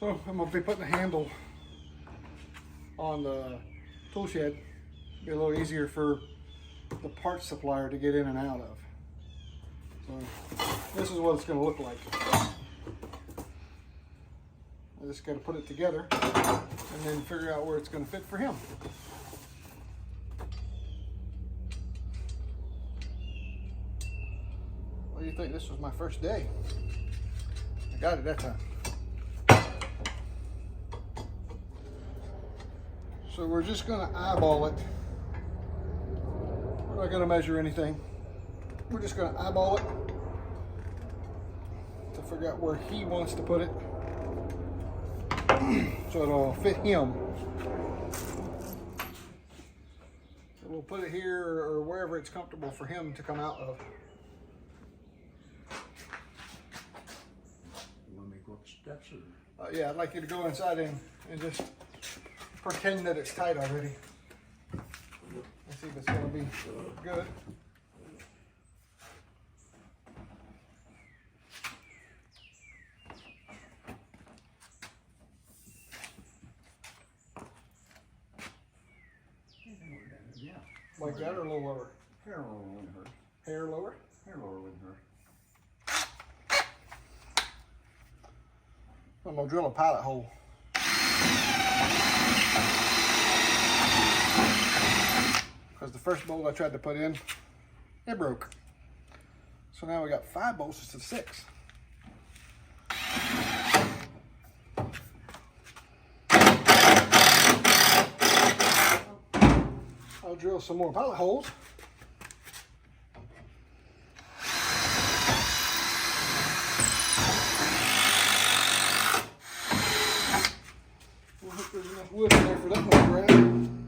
So I'm going to be putting a handle on the tool shed. Be a little easier for the parts supplier to get in and out of. So this is what it's going to look like. I just got to put it together and then figure out where it's going to fit for him. What do you think? This was my first day. I got it that time. So we're just going to eyeball it. We're not going to measure anything. We're just going to eyeball it to figure out where he wants to put it so it'll fit him. So we'll put it here or wherever it's comfortable for him to come out of. You want me to go up the steps or? Yeah, I'd like you to go inside and just pretend that it's tight already. Let's see if it's going to be good. Yeah. Like that or a little lower? Hair lower wouldn't hurt. Hair lower? Hair lower wouldn't hurt. I'm going to drill a pilot hole. Because the first bolt I tried to put in, it broke. So now we got 5 bolts instead of 6. I'll drill some more pilot holes. We'll hope there's enough wood in there for that one to grab.